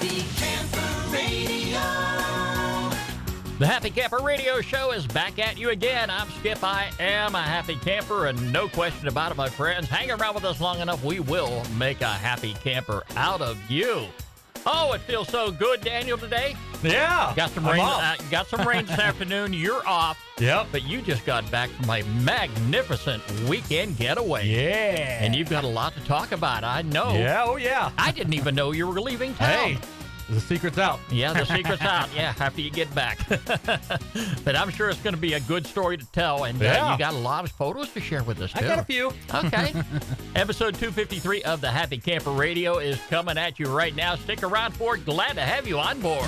Happy Camper Radio. The Happy Camper Radio Show is back at you again. I'm Skip. I am a happy camper, and no question about it, my friends. Hang around with us long enough, we will make a happy camper out of you. Oh, it feels so good, Daniel, today. Yeah. Got some rain. Got some rain this afternoon. You're off. Yep. But you just got back from a magnificent weekend getaway. Yeah. And you've got a lot to talk about. I know. Yeah. Oh, yeah. I didn't even know you were leaving town. Hey, the secret's out. Yeah, the secret's out. Yeah, after you get back. But I'm sure it's going to be a good story to tell, and you got a lot of photos to share with us, too. I got a few. Okay. Episode 253 of the Happy Camper Radio is coming at you right now. Stick around for it. Glad to have you on board.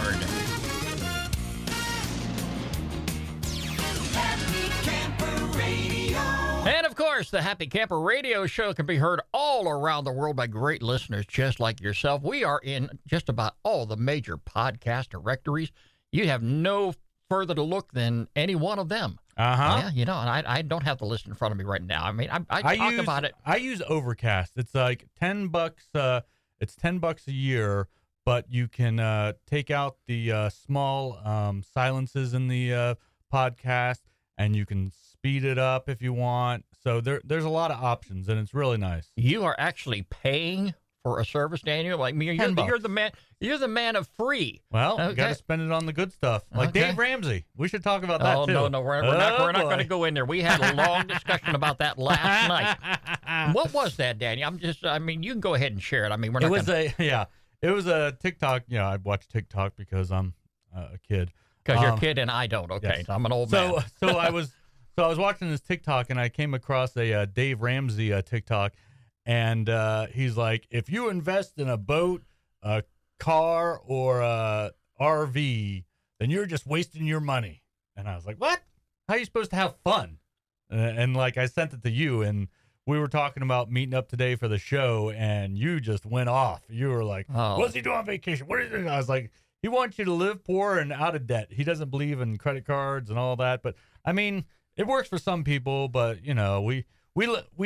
Happy Camper Radio. And, of course, the Happy Camper Radio Show can be heard all around the world by great listeners just like yourself. We are in just about all the major podcast directories. You have no further to look than any one of them. Uh-huh. Yeah, and I don't have the list in front of me right now. I mean, I talk about it. I use Overcast. It's like $10. It's $10 a year, but you can take out the small silences in the podcast, and you can speed it up if you want. So there's a lot of options, and it's really nice. You are actually paying for a service, Daniel. Like me, you're the man. You're the man of free. Well, you got to spend it on the good stuff, like Dave Ramsey. We should talk about that too. No, we're not going to go in there. We had a long discussion about that last night. What was that, Daniel? You can go ahead and share it. I mean, we're not. It was a TikTok. I watch TikTok because I'm a kid. Because you're a kid and I don't. Okay, yes. so I'm an old man. So I was watching this TikTok, and I came across a Dave Ramsey TikTok, and he's like, if you invest in a boat, a car, or a RV, then you're just wasting your money. And I was like, what? How are you supposed to have fun? And like I sent it to you, and we were talking about meeting up today for the show, and you just went off. You were like, what's he doing on vacation? What is it? I was like, he wants you to live poor and out of debt. He doesn't believe in credit cards and all that. But I mean, it works for some people. But we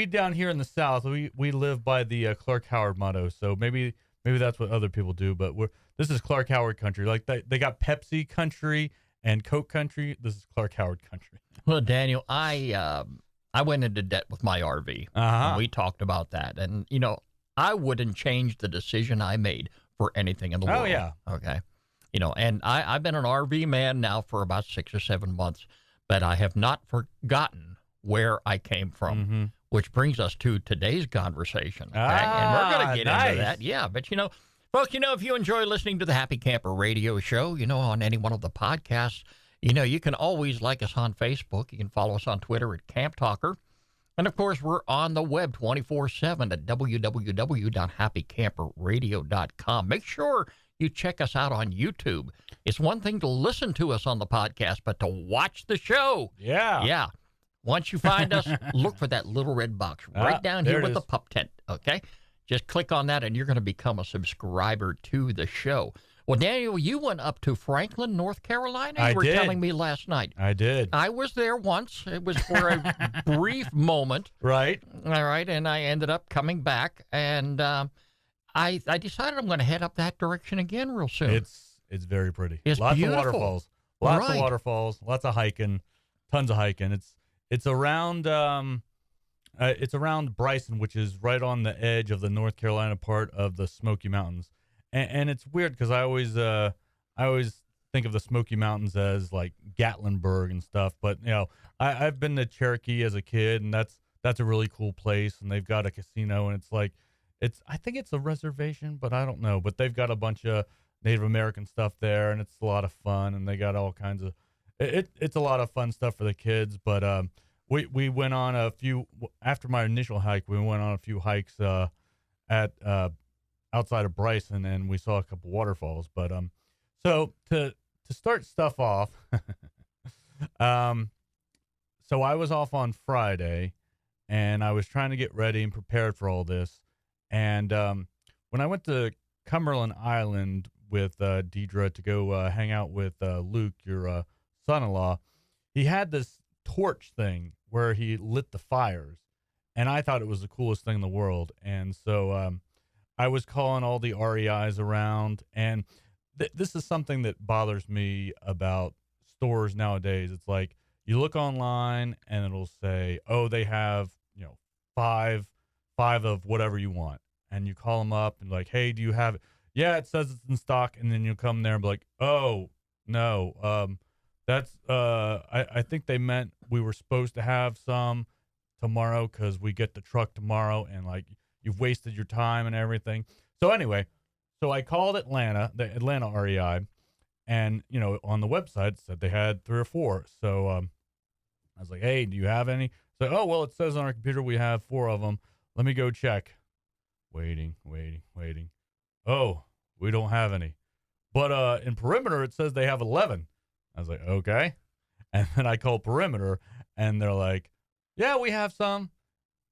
down here in the South, we live by the Clark Howard motto. So maybe that's what other people do. But this is Clark Howard country. Like they got Pepsi country and Coke country. This is Clark Howard country. Well, Daniel, I went into debt with my RV. Uh-huh. We talked about that, and I wouldn't change the decision I made for anything in the world. Oh yeah. Okay. And I've been an RV man now for about 6 or 7 months, but I have not forgotten where I came from, which brings us to today's conversation. Okay? And we're going to get into that. Yeah, but folks, if you enjoy listening to the Happy Camper Radio Show, on any one of the podcasts, you can always like us on Facebook. You can follow us on Twitter at Camp Talker. And, of course, we're on the web 24/7 at www.happycamperradio.com. Make sure you check us out on YouTube. It's one thing to listen to us on the podcast, but to watch the show. Yeah. Yeah. Once you find us, look for that little red box right down here with the pup tent, okay? Just click on that, and you're going to become a subscriber to the show. Well, Daniel, you went up to Franklin, North Carolina. You were telling me last night. I did. I was there once. It was for a brief moment. Right. All right, and I ended up coming back, and I decided I'm going to head up that direction again real soon. It's very pretty. It's lots beautiful. of waterfalls. Lots of waterfalls. Lots of hiking. Tons of hiking. It's around Bryson, which is right on the edge of the North Carolina part of the Smoky Mountains. And it's weird because I always think of the Smoky Mountains as like Gatlinburg and stuff. But I've been to Cherokee as a kid, and that's a really cool place. And they've got a casino, and I think it's a reservation, but I don't know. But they've got a bunch of Native American stuff there, and it's a lot of fun. And they got all kinds of it's a lot of fun stuff for the kids. But we went on a few after my initial hike. We went on a few hikes at outside of Bryson, and we saw a couple waterfalls. But so to start stuff off, so I was off on Friday, and I was trying to get ready and prepared for all this. And when I went to Cumberland Island with Deidre to go hang out with Luke, your son-in-law, he had this torch thing where he lit the fires, and I thought it was the coolest thing in the world. And so I was calling all the REIs around, and this is something that bothers me about stores nowadays. It's like you look online and it'll say, "Oh, they have, five of whatever you want," and you call them up and like, "Hey, do you have it?" Yeah, it says it's in stock, and then you come there and be like, "Oh, no, that's I think they meant we were supposed to have some tomorrow because we get the truck tomorrow, and like you've wasted your time and everything." So anyway, so I called the Atlanta REI, and on the website it said they had 3 or 4. So I was like, "Hey, do you have any?" So, "Oh, well, it says on our computer we have 4 of them. Let me go check." Waiting. "Oh, we don't have any. But in Perimeter it says they have 11. I was like, "Okay." And then I called Perimeter, and they're like, "Yeah, we have some."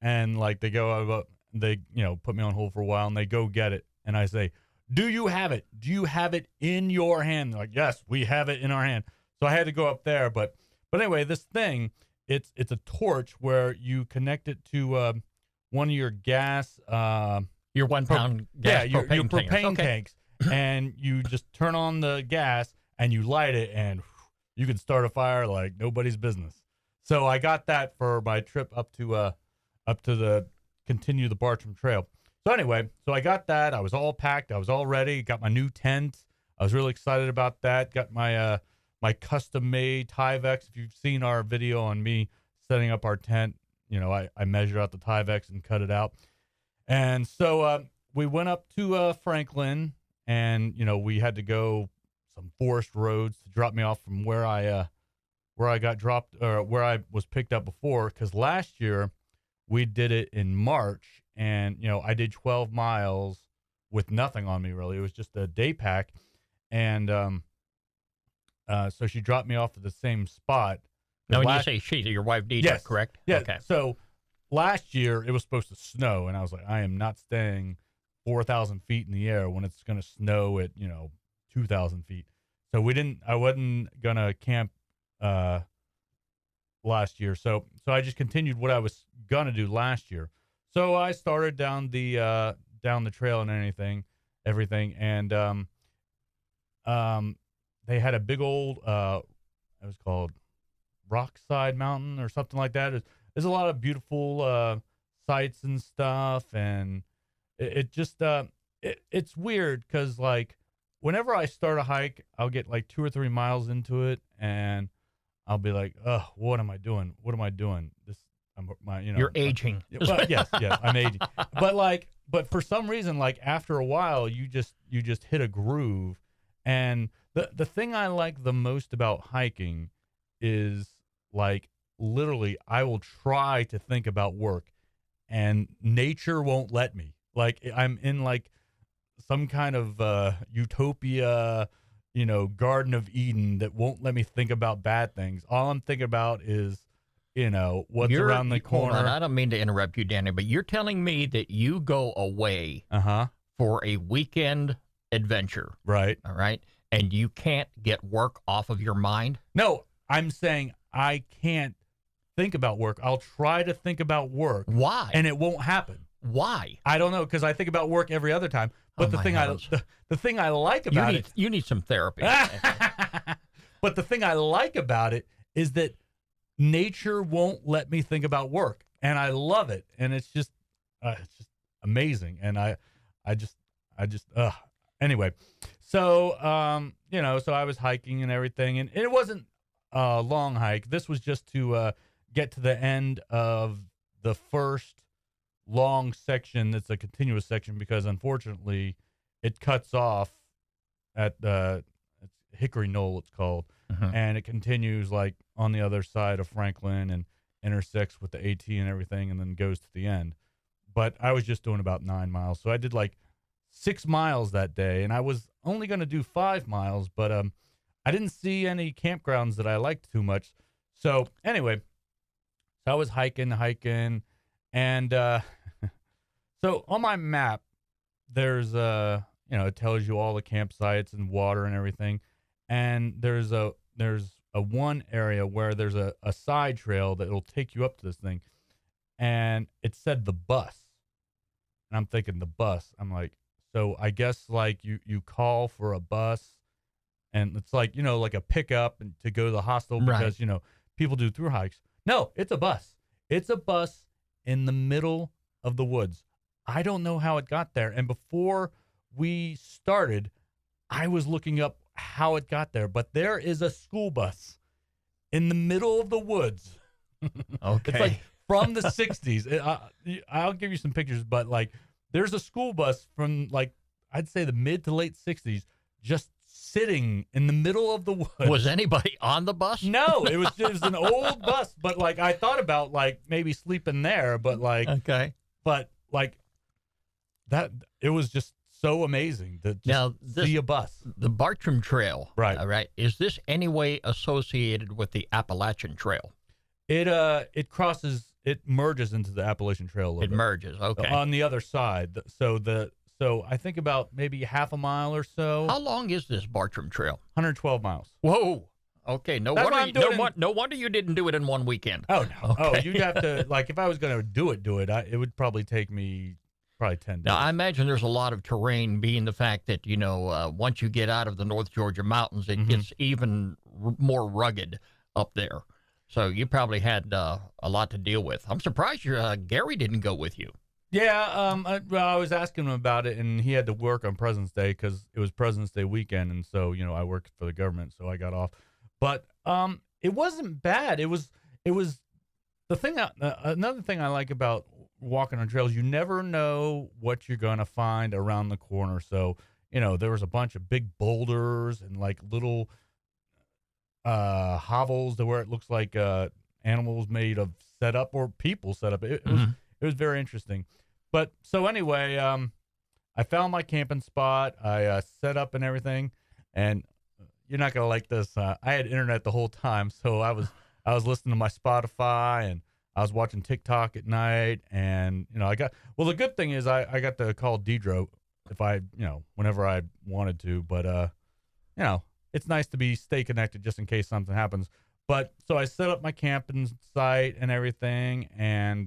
And like they put me on hold for a while, and they go get it. And I say, "Do you have it? Do you have it in your hand?" They're like, "Yes, we have it in our hand." So I had to go up there. But anyway, this thing, it's a torch where you connect it to one of your gas. Your 1 pound gas your propane propane tanks. Okay. tanks. And you just turn on the gas and you light it, and you can start a fire like nobody's business. So I got that for my trip up to continue the Bartram Trail. So anyway, so I got that. I was all packed. I was all ready. Got my new tent. I was really excited about that. Got my my custom made Tyvek. If you've seen our video on me setting up our tent, I measured out the Tyvek and cut it out. And so we went up to Franklin, and we had to go some forest roads to drop me off from where I got dropped, or where I was picked up before. Because last year we did it in March, and I did 12 miles with nothing on me really. It was just a day pack, and so she dropped me off at the same spot. Now, when you say she, your wife Deidre, yes, correct? Yeah. Okay. So last year it was supposed to snow, and I was like, I am not staying 4,000 feet in the air when it's going to snow at 2,000 feet. So I wasn't gonna camp last year. So I just continued what I was gonna do last year. So I started down the trail and everything, and they had a big old it was called Rockside Mountain or something like that. There's a lot of beautiful sights and stuff, and it just it's weird because like whenever I start a hike, I'll get like 2 or 3 miles into it, and I'll be like, "Oh, what am I doing? What am I doing?" You're aging. Well, yes, I'm aging. But for some reason, like after a while, you just hit a groove. And the thing I like the most about hiking is like literally I will try to think about work, and nature won't let me. Like I'm in like some kind of utopia, Garden of Eden that won't let me think about bad things. All I'm thinking about is, what's around the corner. Hold on, I don't mean to interrupt you, Danny, but you're telling me that you go away for a weekend adventure. Right. All right. And you can't get work off of your mind? No, I'm saying I can't think about work. I'll try to think about work. Why? And it won't happen. Why? I don't know, because I think about work every other time. But the thing I like about it, you need some therapy. But the thing I like about it is that nature won't let me think about work, and I love it, and it's just amazing. And I just anyway. So so I was hiking and everything, and it wasn't a long hike. This was just to get to the end of the first long section. That's a continuous section because unfortunately it cuts off at Hickory Knoll, it's called, and it continues like on the other side of Franklin and intersects with the AT and everything, and then goes to the end. But I was just doing about 9 miles, so I did like 6 miles that day, and I was only going to do 5 miles, but I didn't see any campgrounds that I liked too much. So anyway, so I was hiking, and so on my map, there's it tells you all the campsites and water and everything, and there's a one area where there's a side trail that will take you up to this thing, and it said the bus. And I'm thinking the bus. I'm like, so I guess like you call for a bus, and it's like, like a pickup and to go to the hostel because, Right. people do through hikes. No, it's a bus. It's a bus in the middle of the woods. I don't know how it got there. And before we started, I was looking up how it got there, but there is a school bus in the middle of the woods. Okay. It's like from the 60s. I'll give you some pictures, but like there's a school bus from like, I'd say the mid to late 60s just sitting in the middle of the woods. Was anybody on the bus? No, it was an old bus, but like I thought about like maybe sleeping there, but like Okay. that it was just so amazing to just see a bus. The Bartram Trail. Right. All right. Is this any way associated with the Appalachian Trail? It merges into the Appalachian Trail a little It bit. merges. Okay. On the other side. So I think about maybe half a mile or so. How long is this Bartram Trail? 112 miles. Whoa. Okay. No That's wonder. what I'm doing No wonder you didn't do it in one weekend. Oh no. Okay. Oh, you'd have to like if I was going to do it, it would probably take me probably 10 days. Now, I imagine there's a lot of terrain, being the fact that, once you get out of the North Georgia mountains, it gets even more rugged up there. So you probably had a lot to deal with. I'm surprised Gary didn't go with you. Yeah, I was asking him about it, and he had to work on President's Day because it was President's Day weekend, and so I worked for the government, so I got off. But it wasn't bad. It was the thing. Another thing I like about walking on trails, you never know what you're gonna find around the corner. So there was a bunch of big boulders and like little hovels to where it looks like animals made of set up or people set up. It was very interesting. But so anyway, I found my camping spot. I set up and everything, and you're not gonna like this. I had internet the whole time, so I was listening to my Spotify, and I was watching TikTok at night, and the good thing is I got to call Deidre if I whenever I wanted to, but it's nice to stay connected just in case something happens. But so I set up my camping site and everything, and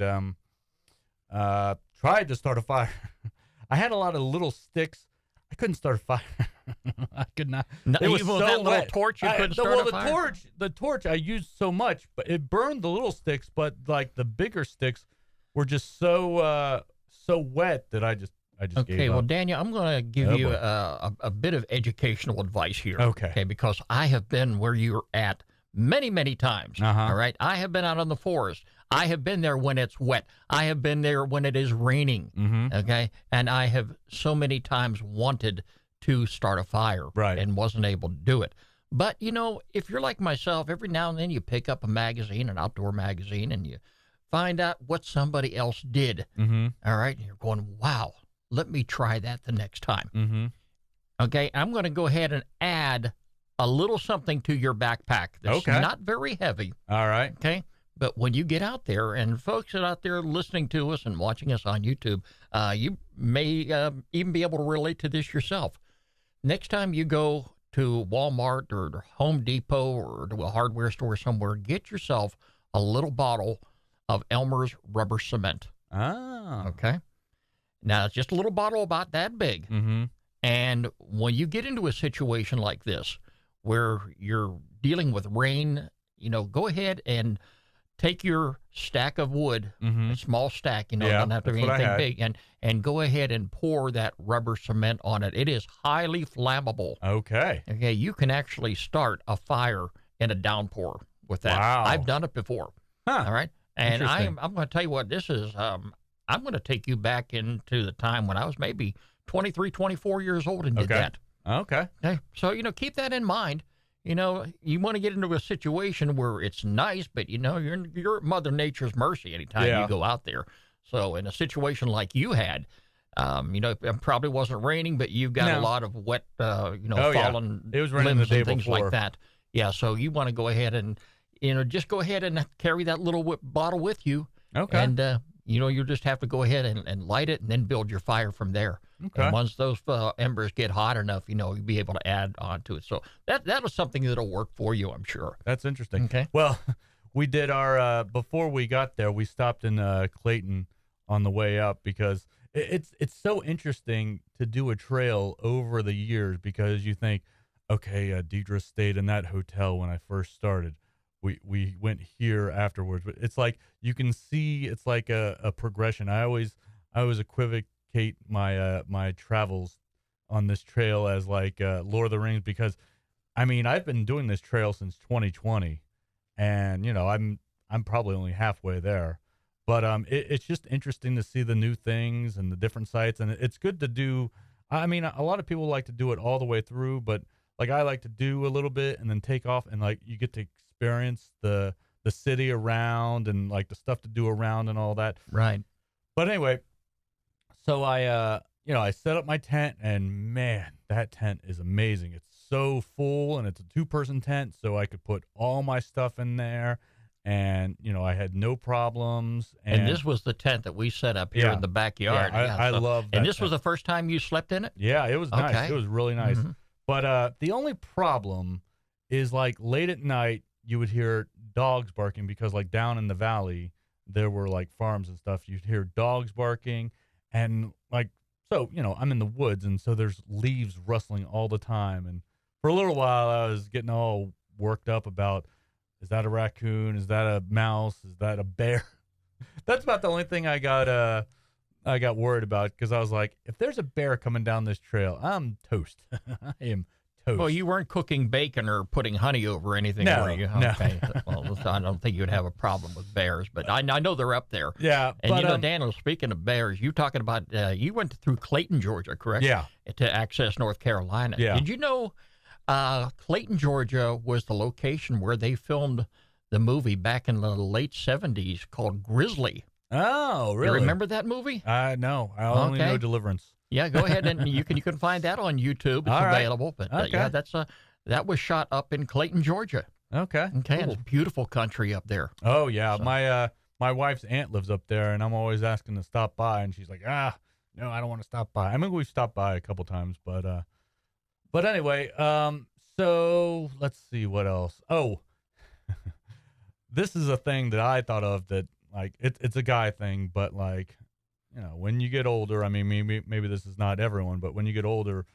tried to start a fire. I had a lot of little sticks. I couldn't start a fire. I could not. No, It was even with so that little wet. torch, you couldn't start a fire? The torch I used so much, but it burned the little sticks. But like the bigger sticks were just so wet that I just Okay, gave up. well, Daniel, I'm going to give you boy. a bit of educational advice here. Okay. Because I have been where you're at many, many times. Uh-huh. All right. I have been out in the forest. I have been there when it's wet. I have been there when it is raining. Mm-hmm. Okay. And I have so many times wanted to start a fire. Right. And wasn't able to do it. But, if you're like myself, every now and then you pick up a magazine, an outdoor magazine, and you find out what somebody else did. Mm-hmm. All right. And you're going, wow, let me try that the next time. Mm-hmm. Okay. I'm going to go ahead and add a little something to your backpack that's Okay. not very heavy. All right. Okay. But when you get out there, and folks that are out there listening to us and watching us on YouTube, you may even be able to relate to this yourself. Next time you go to Walmart or Home Depot or to a hardware store somewhere, get yourself a little bottle of Elmer's rubber cement. Ah. Okay. Now, it's just a little bottle about that big. Mm-hmm. And when you get into a situation like this, where you're dealing with rain, go ahead and take your stack of wood, Mm-hmm. a small stack, Yeah, doesn't have to be that's what I anything had. big, and go ahead and pour that rubber cement on it. It is highly flammable. Okay. Okay, you can actually start a fire in a downpour with that. Wow. I've done it before. Huh. All right, and Interesting. I'm going to tell you what this is. I'm going to take you back into the time when I was maybe 23, 24 years old and did Okay. that. Okay. Okay, so keep that in mind. You want to get into a situation where it's nice, but you're at Mother Nature's mercy anytime Yeah. you go out there. So in a situation like you had, it probably wasn't raining, but you've got No. a lot of wet, Oh, yeah. fallen It was raining limbs the day and things before. like that. Yeah, so you want to go ahead and just go ahead and carry that little bottle with you. Okay. And you just have to go ahead and light it and then build your fire from there. Okay. And once those embers get hot enough, you'll be able to add on to it. So that was something that'll work for you, I'm sure. That's interesting. Okay. Well, we did our before we got there, we stopped in Clayton on the way up because it's so interesting to do a trail over the years because you think, okay, Deidre stayed in that hotel when I first started. We went here afterwards, but it's like you can see it's like a progression. I always equivocate my my travels on this trail as like Lord of the Rings because I mean I've been doing this trail since 2020, and you know I'm probably only halfway there. But it's just interesting to see the new things and the different sites, and it's good to do. I mean, a lot of people like to do it all the way through, but like I like to do a little bit and then take off, and like you get to experience the city around and like the stuff to do around and all that. Right. But anyway, so I you know I set up my tent, and man, that tent is amazing. It's so full, and it's a 2-person tent, so I could put all my stuff in there. And, you know, I had no problems. And this was the tent that we set up here in the backyard. Yeah, I love that. And this tent. was the first time you slept in it? Yeah, it was nice. Okay. It was really nice. Mm-hmm. But the only problem is, like, late at night, you would hear dogs barking because, like, down in the valley, there were, like, farms and stuff. You'd hear dogs barking. And, like, so, you know, I'm in the woods, and so there's leaves rustling all the time. And for a little while, I was getting all worked up about, is that a raccoon? Is that a mouse? Is that a bear? That's about the only thing I got worried about because I was like, if there's a bear coming down this trail, I'm toast. I am toast. Well, you weren't cooking bacon or putting honey over anything, No, were you? no. Okay. Well, I don't think you'd have a problem with bears, but I know they're up there. Yeah. And, but, you know, Daniel, speaking of bears, you talking about, you went through Clayton, Georgia, correct? Yeah. To access North Carolina. Yeah. Did you know Clayton, Georgia was the location where they filmed the movie back in the late 70s called Grizzly? Oh, really? You remember that movie? No. I only know Deliverance. Yeah, go ahead and you can find that on YouTube. It's All right. available. But Okay. yeah, that was shot up in Clayton, Georgia. Okay. Okay, Cool. it's beautiful country up there. Oh, yeah. So- My wife's aunt lives up there, and I'm always asking to stop by, and she's like, no, I don't want to stop by. I mean, we've stopped by a couple times, but anyway, so let's see what else. Oh, this is a thing that I thought of that, like, it's a guy thing, but, like, you know, when you get older, I mean, maybe this is not everyone, but when you get older,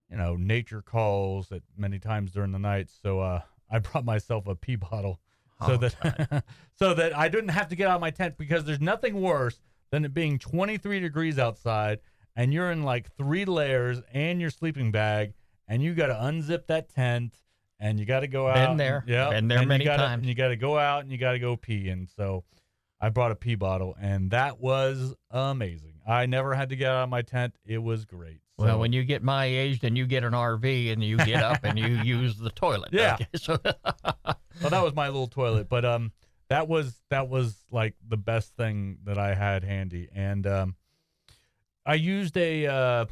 you know, nature calls at many times during the night. So I brought myself a pee bottle so that so that I didn't have to get out of my tent, because there's nothing worse than it being 23 degrees outside and you're in like 3 layers and your sleeping bag, and you got to unzip that tent and you got to go out. Been there. Yeah. Been there many times. And you got to go out and you got to go pee. And so I brought a pee bottle, and that was amazing. I never had to get out of my tent. It was great. So, Well, when you get my age, then you get an RV and you get up and you use the toilet. Yeah. Okay, so well, that was my little toilet, but that was like the best thing that I had handy. And I used a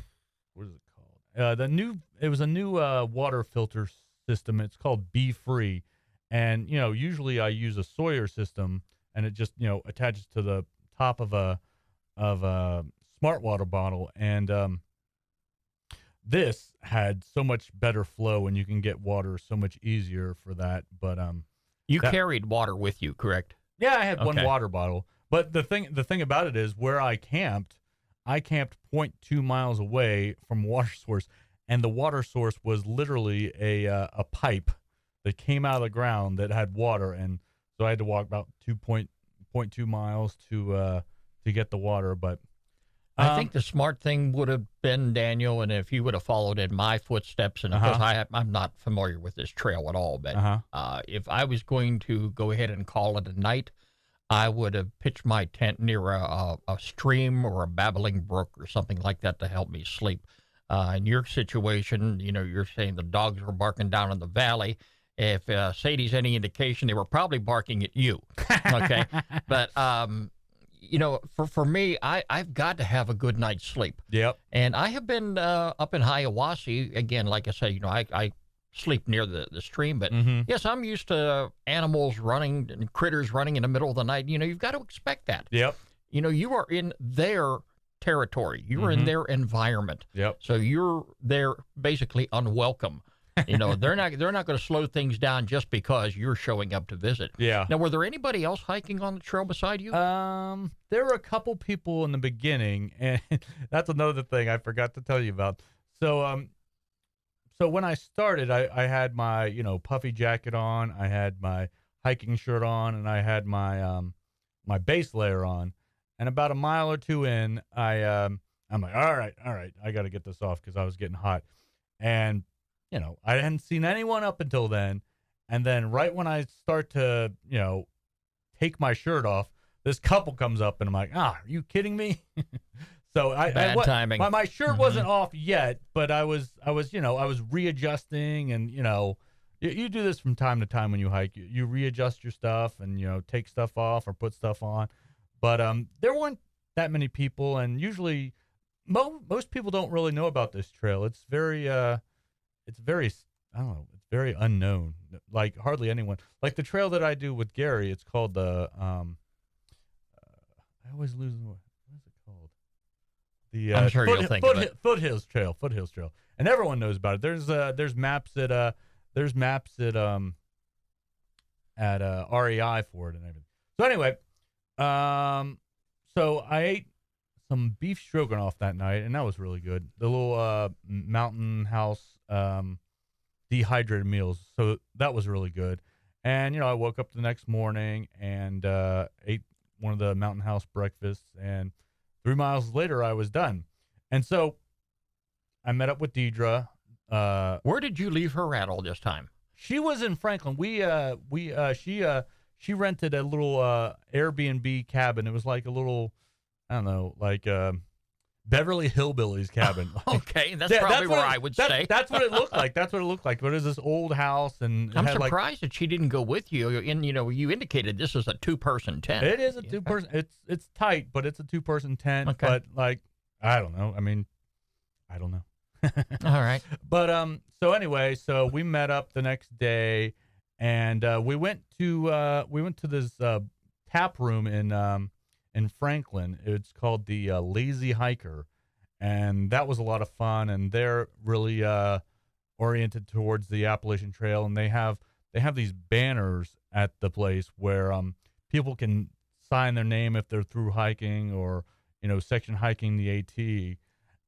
what is it called? It was a new water filter system. It's called Be Free, and you know, usually I use a Sawyer system, and it just, you know, attaches to the top of a smart water bottle, and this had so much better flow, and you can get water so much easier for that. But you carried water with you, correct? yeah, I had one Okay. water bottle. But the thing about it is, where I camped 0.2 miles away from water source, and the water source was literally a pipe that came out of the ground that had water, and so I had to walk about 2.2 miles to get the water. But I think the smart thing would have been, Daniel, and if you would have followed in my footsteps, and of course I'm not familiar with this trail at all, but if I was going to go ahead and call it a night, I would have pitched my tent near a stream or a babbling brook or something like that to help me sleep. In your situation, you know, you're saying the dogs were barking down in the valley. If Sadie's any indication, they were probably barking at you. Okay. But, you know, for me, I've got to have a good night's sleep. Yep. And I have been up in Hiawassee. Again, like I say, you know, I sleep near the stream. But, yes, I'm used to animals running and critters running in the middle of the night. You know, you've got to expect that. Yep. You know, you are in their territory. You are in their environment. Yep. So you're there basically unwelcome. They're not going to slow things down just because you're showing up to visit. Yeah. Now, were there anybody else hiking on the trail beside you? There were a couple people in the beginning, and that's another thing I forgot to tell you about. So when I started, I had my puffy jacket on, I had my hiking shirt on, and I had my my base layer on. And about a mile or two in, I'm like, all right, I got to get this off because I was getting hot. And, I hadn't seen anyone up until then. And then right when I start to, take my shirt off, this couple comes up and I'm like, are you kidding me? So Bad timing. My shirt wasn't off yet, but I was readjusting and, you do this from time to time when you hike. You readjust your stuff and, take stuff off or put stuff on. But there weren't that many people, and usually most people don't really know about this trail. It's very I don't know, it's very unknown. Like hardly anyone. Like the trail that I do with Gary, it's called the I always lose what is it called? The I'm sure you'll think of it. Foothills Trail, and everyone knows about it. There's maps at REI for it and everything. So anyway. So I ate some beef stroganoff that night, and that was really good. The little Mountain House dehydrated meals, so that was really good. And I woke up the next morning and ate one of the Mountain House breakfasts, and 3 miles later I was done. And so I met up with Deidre. Where did you leave her at all this time? She was in Franklin. She rented a little Airbnb cabin. It was like a little, I don't know, like Beverly Hillbillies cabin. Okay, that's probably where I would stay. That's what it looked like. But it was this old house, and I'm surprised that she didn't go with you. And you indicated this is a 2-person tent. It is a 2-person. It's tight, but it's a 2-person tent. Okay. But I don't know. I mean, I don't know. All right. But so anyway, so we met up the next day. And we went to this tap room in Franklin. It's called the Lazy Hiker, and that was a lot of fun. And they're really oriented towards the Appalachian Trail, and they have these banners at the place where people can sign their name if they're through hiking or section hiking the AT.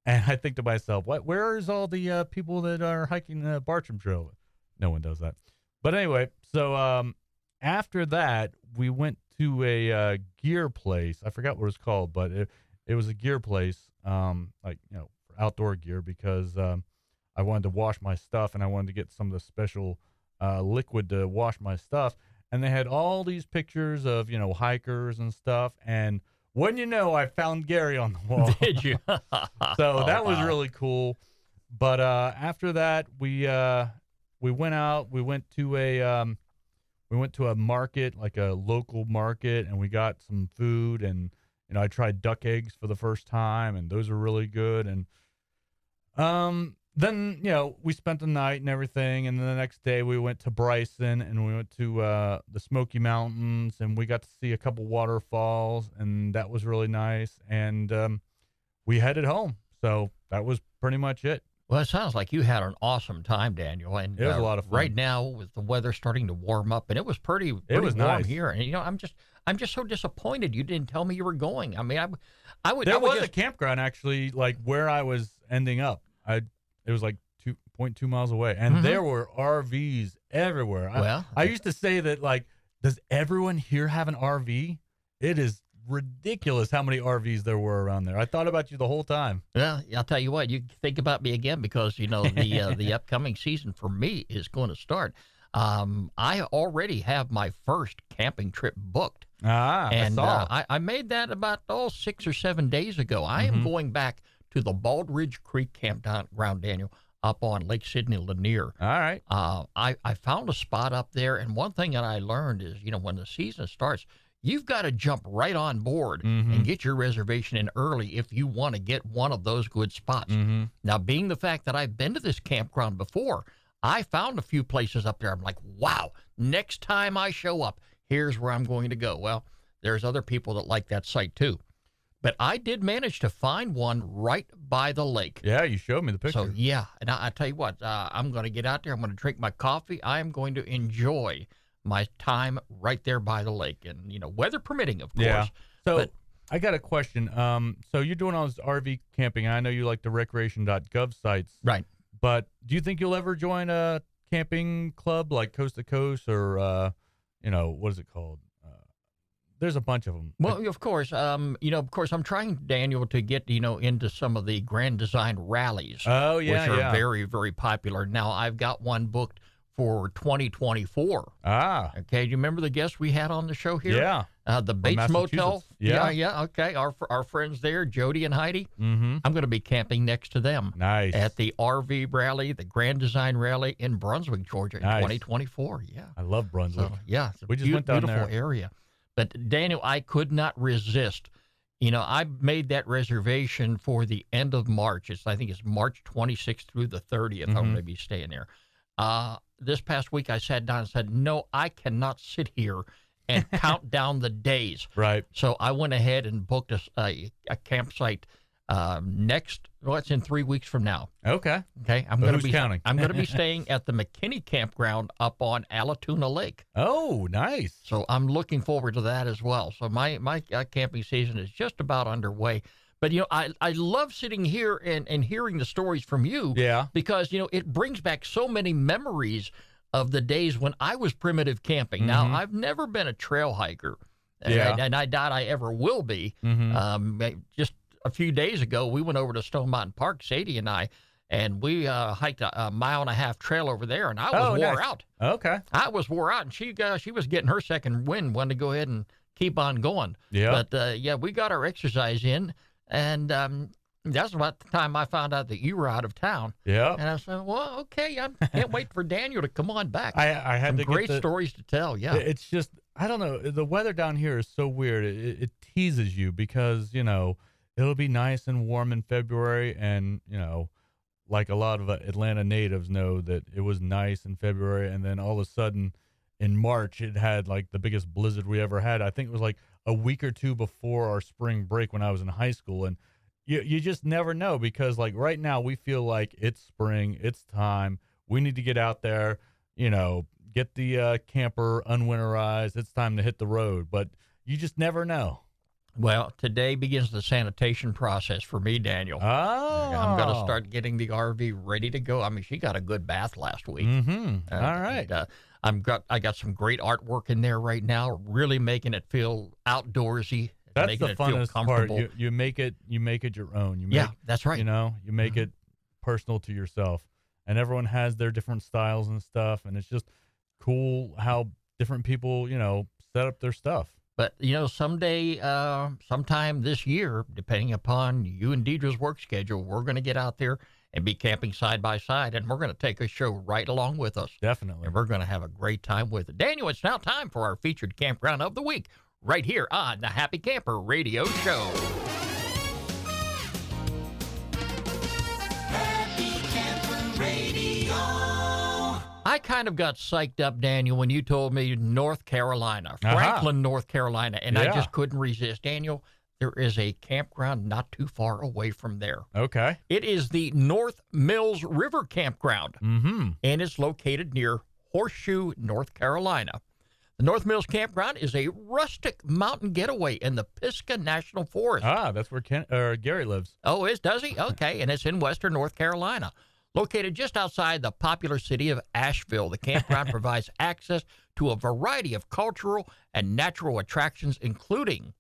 And I think to myself, where is all the people that are hiking the Bartram Trail? No one does that. But anyway, so after that, we went to a gear place. I forgot what it was called, but it was a gear place, for outdoor gear, because I wanted to wash my stuff, and I wanted to get some of the special liquid to wash my stuff. And they had all these pictures of, hikers and stuff. And wouldn't you know, I found Gary on the wall. Did you? So that was really cool. But after that, we went out. We went to a market, like a local market, and we got some food. And I tried duck eggs for the first time, and those were really good. And then we spent the night and everything. And then the next day we went to Bryson, and we went to the Smoky Mountains, and we got to see a couple waterfalls, and that was really nice. And we headed home. So that was pretty much it. Well, it sounds like you had an awesome time, Daniel. And it was a lot of fun. Right now, with the weather starting to warm up, and it was pretty warm nice here. And I'm just so disappointed you didn't tell me you were going. I mean, I would. There was just... a campground actually, like where I was ending up. It was like 2.2 miles away, and there were RVs everywhere. Well, I used to say that, like, does everyone here have an RV? It is ridiculous how many RVs there were around there. I thought about you the whole time. Well, I'll tell you what, you think about me again, because the upcoming season for me is going to start. I already have my first camping trip booked. And I saw. I made that about 6 or 7 days ago. I am going back to the Baldridge Creek campground, Daniel, up on Lake Sidney Lanier. All right. I found a spot up there, and one thing that I learned is, when the season starts, you've got to jump right on board and get your reservation in early if you want to get one of those good spots. Now, being the fact that I've been to this campground before, I found a few places up there. I'm like, wow, next time I show up, here's where I'm going to go. Well, there's other people that like that site too. But I did manage to find one right by the lake. Yeah, you showed me the picture. So, yeah. And I tell you what, I'm going to get out there. I'm going to drink my coffee. I am going to enjoy my time right there by the lake. And, weather permitting, of course. Yeah. So but, I got a question. So you're doing all this RV camping. I know you like the recreation.gov sites. right. But do you think you'll ever join a camping club like Coast to Coast or, what is it called? There's a bunch of them. Well, of course, I'm trying, Daniel, to get, into some of the Grand Design rallies. Oh, yeah, which are very, very popular. Now, I've got one booked for 2024. Ah. Okay, do you remember the guests we had on the show here? Yeah. The Bates Motel. Yeah. Yeah, okay. Our friends there, Jody and Heidi. Mm-hmm. I'm going to be camping next to them. Nice. At the RV rally, the Grand Design Rally in Brunswick, Georgia in 2024. Yeah. I love Brunswick. So, yeah, it's a We just went down beautiful there. area. But, Daniel, I could not resist. I made that reservation for the end of March. I think it's March 26th through the 30th. I'm going to be staying there. This past week, I sat down and said, no, I cannot sit here and count down the days. Right. So I went ahead and booked a campsite it's in 3 weeks from now. Okay. Okay. Who's counting? I'm going to be staying at the McKinney Campground up on Allatoona Lake. Oh, nice. So I'm looking forward to that as well. So my camping season is just about underway. But, I love sitting here and hearing the stories from you. Yeah. Because, it brings back so many memories of the days when I was primitive camping. Now, I've never been a trail hiker. Yeah. And I doubt I ever will be. Just a few days ago, we went over to Stone Mountain Park, Sadie and I, and we hiked a mile and a half trail over there, and I was wore out. Okay. I was wore out, and she was getting her second wind, wanted to go ahead and keep on going. Yeah. But, we got our exercise in, and that's about the time I found out that you were out of town. Yeah. And I said, well, okay, I can't wait for Daniel to come on back. I had Some to great get stories to tell, yeah. It's just, I don't know. The weather down here is so weird. It teases you because, it'll be nice and warm in February. And, like a lot of Atlanta natives know that it was nice in February. And then all of a sudden in March, it had like the biggest blizzard we ever had. I think it was like a week or two before our spring break when I was in high school. And you just never know because like right now we feel like it's spring, it's time. We need to get out there, get the camper unwinterized. It's time to hit the road, but you just never know. Well, today begins the sanitation process for me, Daniel. Oh. I'm going to start getting the RV ready to go. I mean, she got a good bath last week. Mm-hmm. All right. I got some great artwork in there right now, really making it feel outdoorsy. That's making the it feel funnest part. comfortable. You make it your own. That's right. You make it personal to yourself. And everyone has their different styles and stuff. And it's just cool how different people, set up their stuff. But, sometime this year, depending upon you and Deidre's work schedule, we're going to get out there and be camping side by side, and we're going to take a show right along with us. Definitely. And we're going to have a great time with it. Daniel, it's now time for our featured campground of the week, right here on the Happy Camper Radio Show. Happy Camper Radio. I kind of got psyched up, Daniel, when you told me North Carolina, Franklin, North Carolina, and I just couldn't resist. Daniel, there is a campground not too far away from there. Okay. It is the North Mills River Campground, and it's located near Horseshoe, North Carolina. The North Mills Campground is a rustic mountain getaway in the Pisgah National Forest. Ah, that's where Gary lives. Oh, does he? Okay, and it's in western North Carolina. Located just outside the popular city of Asheville, the campground provides access to a variety of cultural and natural attractions, including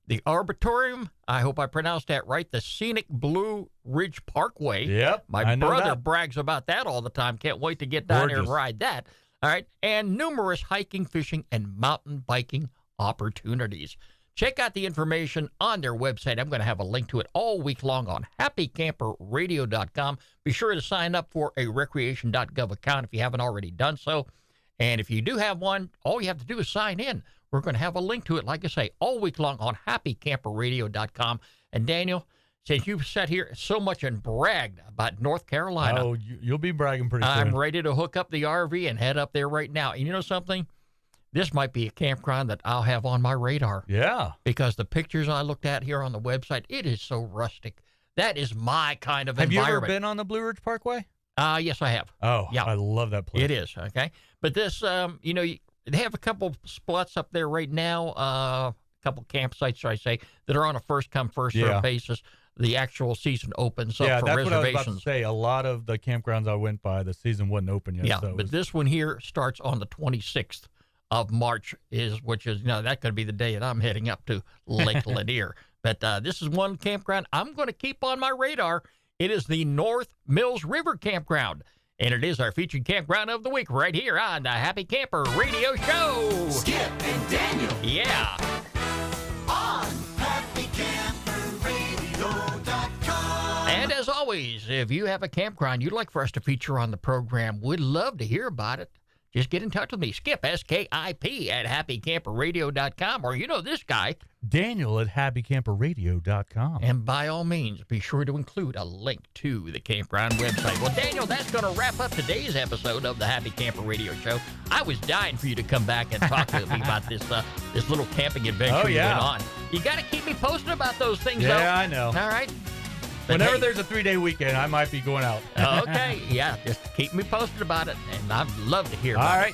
the Arboretum, I hope I pronounced that right, the Scenic Blue Ridge Parkway. Yep, My brother brags about that all the time. Can't wait to get down there and ride that. All right, and numerous hiking, fishing, and mountain biking opportunities. Check out the information on their website. I'm going to have a link to it all week long on happycamperradio.com. Be sure to sign up for a recreation.gov account if you haven't already done so. And if you do have one, all you have to do is sign in. We're going to have a link to it, like I say, all week long on happycamperradio.com. And Daniel, since you've sat here so much and bragged about North Carolina. Oh, you'll be bragging pretty soon. I'm ready to hook up the RV and head up there right now. And you know something? this might be a campground that I'll have on my radar. Yeah. Because the pictures I looked at here on the website, it is so rustic. That is my kind of Have you environment. ever been on the Blue Ridge Parkway? Yes, I have. Oh, yeah. I love that place. It is, okay? But this, they have a couple spots up there right now, a couple campsites, should I say, that are on a first-come, first-served basis. The actual season opens up for that's reservations. what I was about to say. A lot of the campgrounds I went by, the season wasn't open yet. Yeah, so but this one here starts on the 26th of March, which is that could be the day that I'm heading up to Lake Lanier. But this is one campground I'm going to keep on my radar. It is the North Mills River Campground, and it is our featured campground of the week right here on the Happy Camper Radio Show. Skip and Daniel Yeah. on happycamperradio.com. And as always, if you have a campground you'd like for us to feature on the program, we'd love to hear about it. Just get in touch with me, Skip, S-K-I-P, at happycamperradio.com, or this guy, Daniel at happycamperradio.com. and by all means, be sure to include a link to the campground website. Well, Daniel, that's going to wrap up today's episode of the Happy Camper Radio Show. I was dying for you to come back and talk to me about this little camping adventure you went on. You got to keep me posted about those things, though. Yeah, I know. All right. But Whenever hey, there's a 3-day weekend, I might be going out. okay, yeah, just keep me posted about it, and I'd love to hear about All it. right.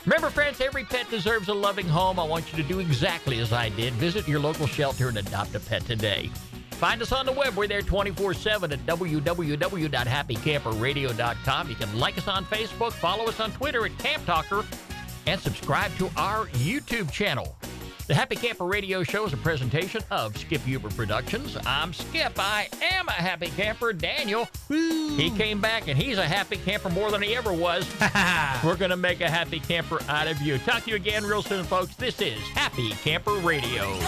Remember, friends, every pet deserves a loving home. I want you to do exactly as I did. Visit your local shelter and adopt a pet today. Find us on the web. We're there 24/7 at www.happycamperradio.com. You can like us on Facebook, follow us on Twitter at Camp Talker, and subscribe to our YouTube channel. The Happy Camper Radio Show is a presentation of Skip Huber Productions. I'm Skip. I am a happy camper. Daniel, he came back, and he's a happy camper more than he ever was. We're going to make a happy camper out of you. Talk to you again real soon, folks. This is Happy Camper Radio.